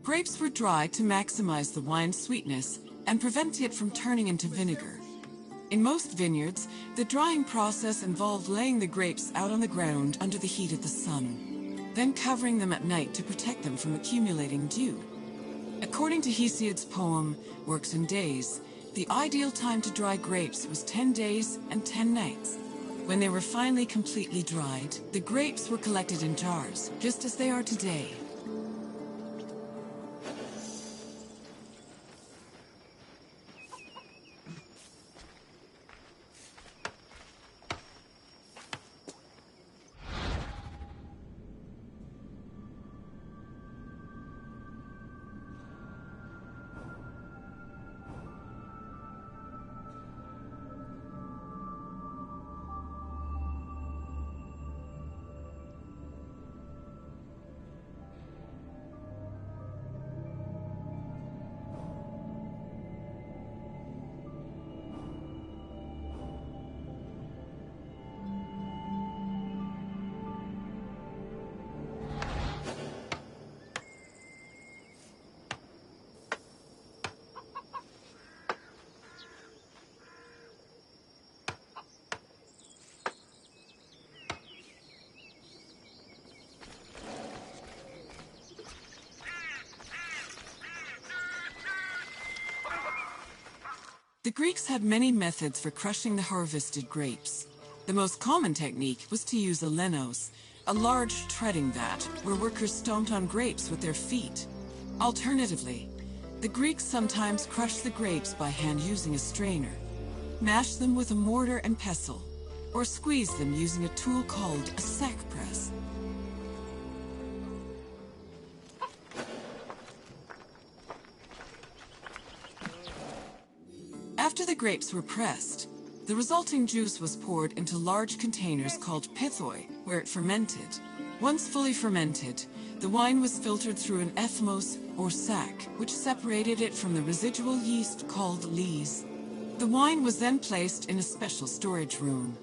Grapes were dried to maximize the wine's sweetness and prevent it from turning into vinegar. In most vineyards, the drying process involved laying the grapes out on the ground under the heat of the sun, then covering them at night to protect them from accumulating dew. According to Hesiod's poem, Works and Days, the ideal time to dry grapes was 10 days and 10 nights. When they were finally completely dried, the grapes were collected in jars, just as they are today. The Greeks had many methods for crushing the harvested grapes. The most common technique was to use a lenos, a large treading vat where workers stomped on grapes with their feet. Alternatively, the Greeks sometimes crushed the grapes by hand using a strainer, mashed them with a mortar and pestle, or squeezed them using a tool called a sack press. After the grapes were pressed, the resulting juice was poured into large containers called pithoi, where it fermented. Once fully fermented, the wine was filtered through an ethmos, or sack, which separated it from the residual yeast called lees. The wine was then placed in a special storage room.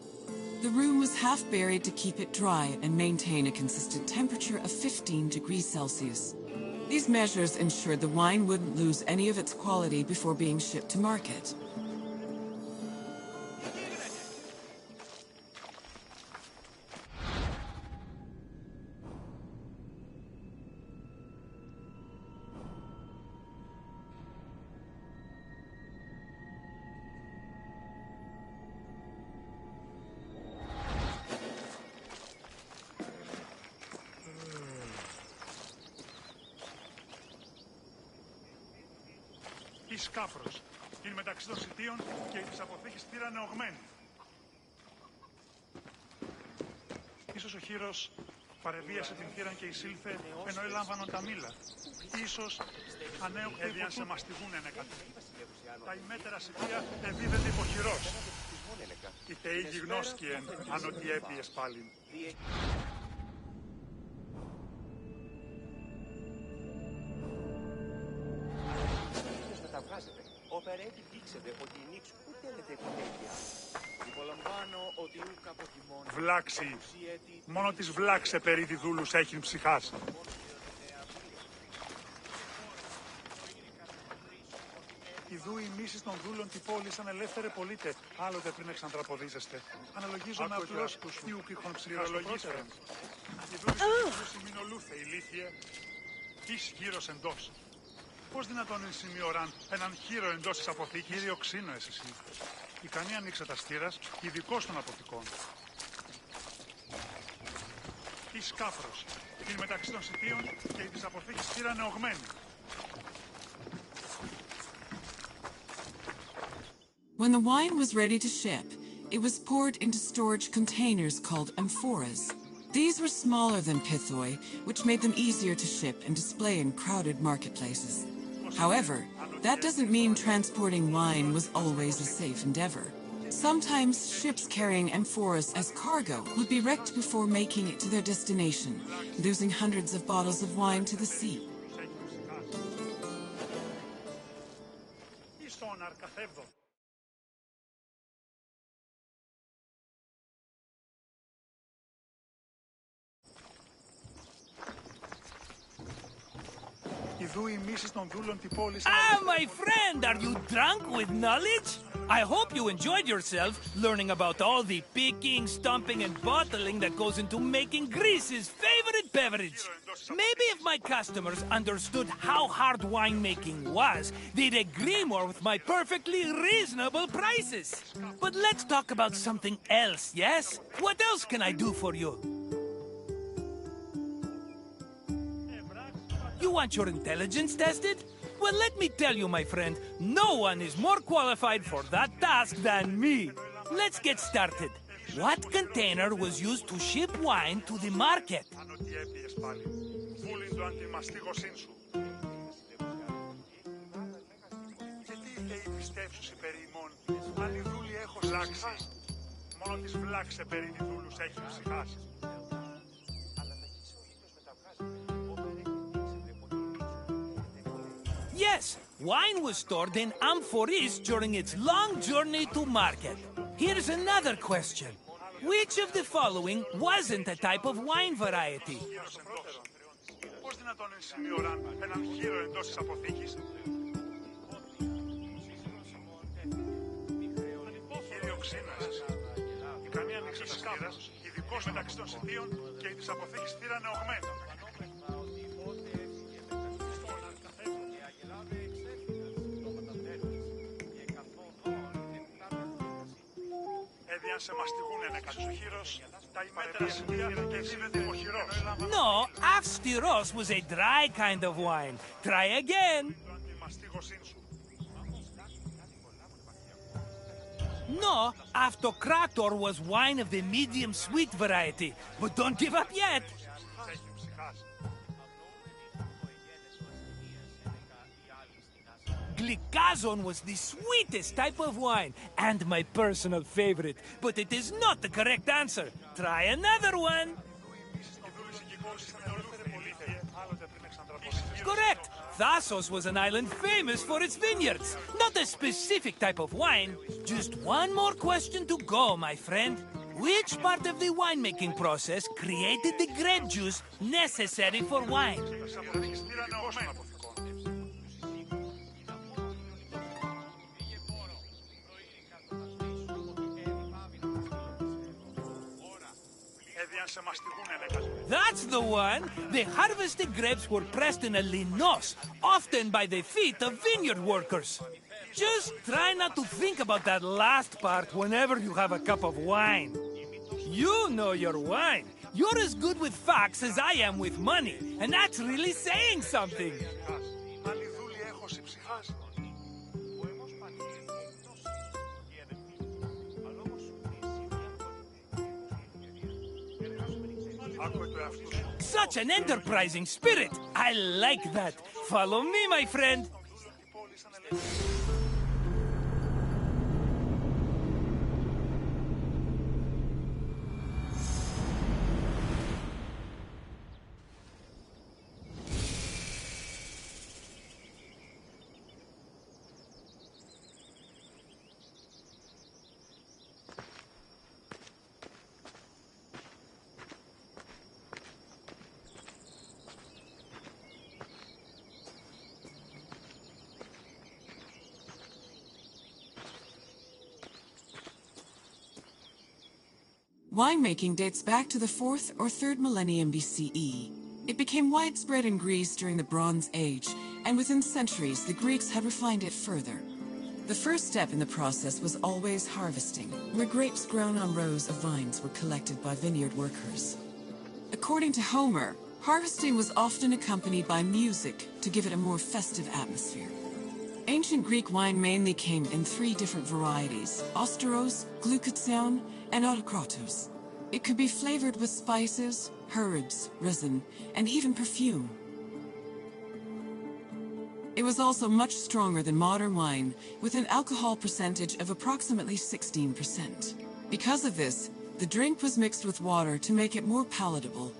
The room was half buried to keep it dry and maintain a consistent temperature of 15 degrees Celsius. These measures ensured the wine wouldn't lose any of its quality before being shipped to market. Η Σκάφρος είναι μεταξύ των σιτίων και της αποθήκης θύρα νεωγμένη. Ίσως ο Χύρος παρεβίασε την θύρα και εισήλθε ενώ ελάμβανον τα μήλα. Ίσως ανέωκτοι έδιαν σε μαστιγούν ενεκατέ. Τα ημέτερα σιτία εδίδεται υπό Χυρός. Οι θεοί γιγνώσκιεν αν ότι έπιες πάλιν. Οπερέτη δείξετε ότι η νύξου που τέλετε υποτέλεια. Υπολαμβάνω ότι ουκ αποκοιμών... Βλάξη. Μόνο της βλάξε περί τη δούλους έχειν ψυχάς. Ιδού οι μίσεις των δούλων τη πόλη σαν ελεύθερε πολίτε, άλλοτε πριν εξαντραποδίζεστε. Αναλογίζομαι απλώς τι ουκ είχον ψυχάς το πρώτερον. Ιδού οι σημεινολούθε ηλίθιε, εις γύρος εντός. Πώς δυνατόν είναι σημειωράν έναν χείρο εντός της αποθήκης? Κύριο ξύνοες εσύ. Ικανή ανοίξε τα στήρας, ειδικός των αποθηκών. Η Σκάφρος είναι μεταξύ των σιτίων και η της αποθήκης θύρα νεωγμένη. When the wine was ready to ship, it was poured into storage containers called amphoras. These were smaller than pithoi, which made them easier to ship and display in crowded marketplaces. However, that doesn't mean transporting wine was always a safe endeavor. Sometimes ships carrying amphoras as cargo would be wrecked before making it to their destination, losing hundreds of bottles of wine to the sea. Οι Ιδού οι μίσεις των δούλων τη πόλης... Ah, my friend, are you drunk with knowledge? I hope you enjoyed yourself learning about all the picking, stumping, and bottling that goes into making Greece's favorite beverage. Maybe if my customers understood how hard winemaking was, they'd agree more with my perfectly reasonable prices. But let's talk about something else, yes? What else can I do for you? You want your intelligence tested? Well, let me tell you, my friend, no one is more qualified for that task than me. Let's get started. What container was used to ship wine to the market? Αν ότι έπιες πάλι. Βούλην το αντιμαστίγωσήν σου. Και τι λέει η πιστεύσουση περί ημών, αν η δούλη έχω βλάξει. Μόνο της βλάξε περί τη δούλους έχει ψυχάσει. Yes, wine was stored in amphoras during its long journey to market. Here's another question. Which of the following wasn't a type of wine variety? Πώς δυνατόν ενσημειωράν έναν χείρο εντός της αποθήκης. Χείριο ξύνας. Ικανή ανοίξη της θύρας, ειδικός μεταξύ των σιτίων και της αποθήκης θύρα νεωγμένη. Έδιαν σε μαστιγούνε κατσοχύρος, τα ημέτερα σιτία και δίδεται υποχειρός. No, Avstiros was a dry kind of wine. Try again. Το αντιμαστίγωσήν σου. No, Avtokrator was wine of the medium sweet variety. But don't give up yet. Έχει ψυχάσει. Glycazon was the sweetest type of wine and my personal favorite. But it is not the correct answer. Try another one. Correct. Thasos was an island famous for its vineyards. Not a specific type of wine. Just one more question to go, my friend. Which part of the winemaking process created the grape juice necessary for wine? That's the one! The harvested grapes were pressed in a linos, often by the feet of vineyard workers. Just try not to think about that last part whenever you have a cup of wine. You know your wine. You're as good with facts as I am with money, and that's really saying something. Such an enterprising spirit! I like that. Follow me, my friend. Winemaking dates back to the 4th or 3rd millennium BCE. It became widespread in Greece during the Bronze Age, and within centuries the Greeks had refined it further. The first step in the process was always harvesting, where grapes grown on rows of vines were collected by vineyard workers. According to Homer, harvesting was often accompanied by music to give it a more festive atmosphere. Ancient Greek wine mainly came in 3 different varieties: Osteros, Glucathion, and Autokratos. It could be flavored with spices, herbs, resin, and even perfume. It was also much stronger than modern wine, with an alcohol percentage of approximately 16%. Because of this, the drink was mixed with water to make it more palatable.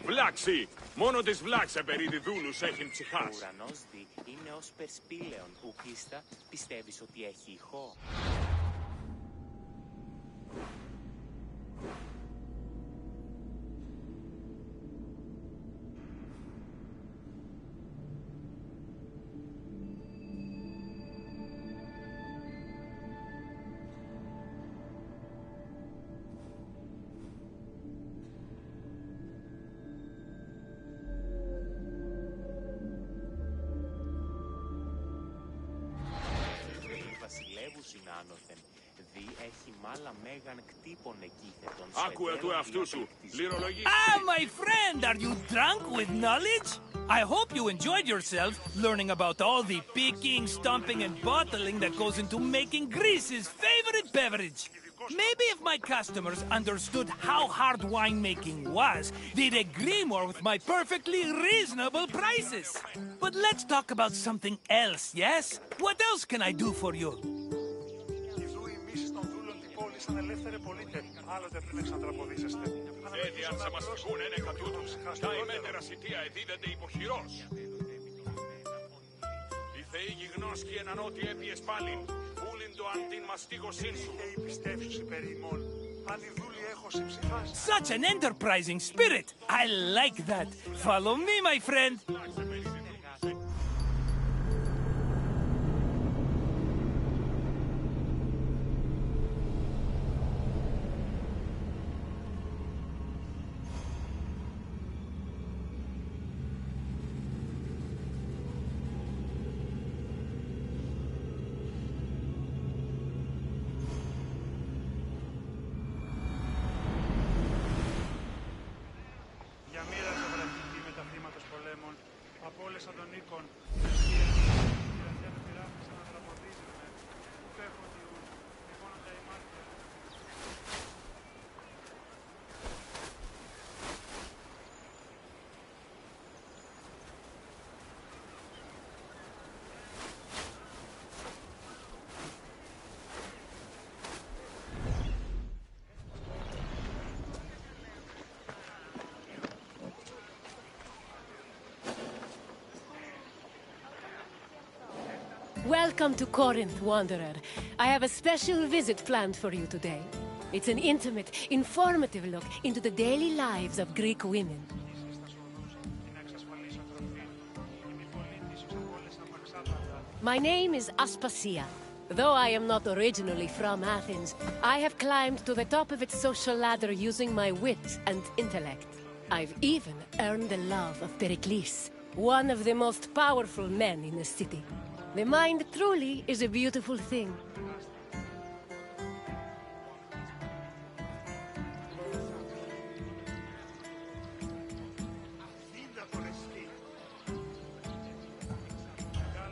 Βλάξη! Μόνο τις βλάξεπερίδι δούλους έχει ψυχάς. Ο ουρανός δι είναι ως περσπήλαιον, ουκίστα, πιστεύεις ότι έχει ηχό. Άνωθεν, δι έχει μάλα μέγαν κτύπων εκείθετον. Άκουε του εαυτού σου, λυρολογείς. Ah, my friend, are you drunk with knowledge? I hope you enjoyed yourself learning about all the picking, stomping, and bottling that goes into making Greece's favorite beverage. Maybe if my customers understood how hard winemaking was, they'd agree more with my perfectly reasonable prices. But let's talk about something else, yes? What else can I do for you? Σαν ελεύθεροι πολίτε, άλλοτε πριν εξαντραποδίσεστε. Έδι αν σε μας φυγούν είναι κατούτος, τα ημέτερα σιτία εδίδεται υποχειρός. Η θεή γιγνώσκει έναν ότι έπιες πάλιν, πούλην το αν την μαστίγωσήν σου. Και η πιστεύσουση περί ημών, αν η δούλη έχω συμψηφάσει. Such an enterprising spirit! I like that. Follow me, my friend. Απόλυσα τον οίκον. Welcome to Corinth, Wanderer. I have a special visit planned for you today. It's an intimate, informative look into the daily lives of Greek women. My name is Aspasia. Though I am not originally from Athens, I have climbed to the top of its social ladder using my wit and intellect. I've even earned the love of Pericles, one of the most powerful men in the city. The mind truly is a beautiful thing.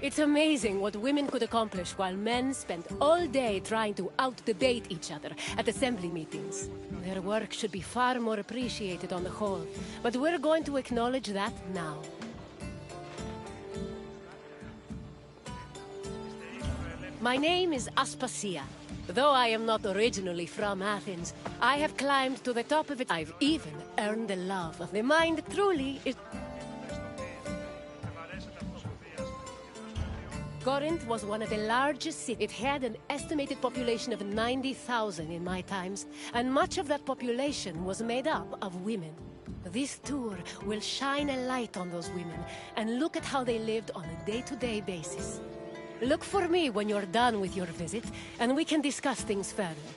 It's amazing what women could accomplish while men spend all day trying to out-debate each other at assembly meetings. Their work should be far more appreciated on the whole, but we're going to acknowledge that now. My name is Aspasia. Though I am not originally from Athens, I have climbed to the top of it. I've even earned the love of the mind truly is... Corinth was one of the largest cities. It had an estimated population of 90,000 in my times, and much of that population was made up of women. This tour will shine a light on those women and look at how they lived on a day-to-day basis. Look for me when you're done with your visit, and we can discuss things further.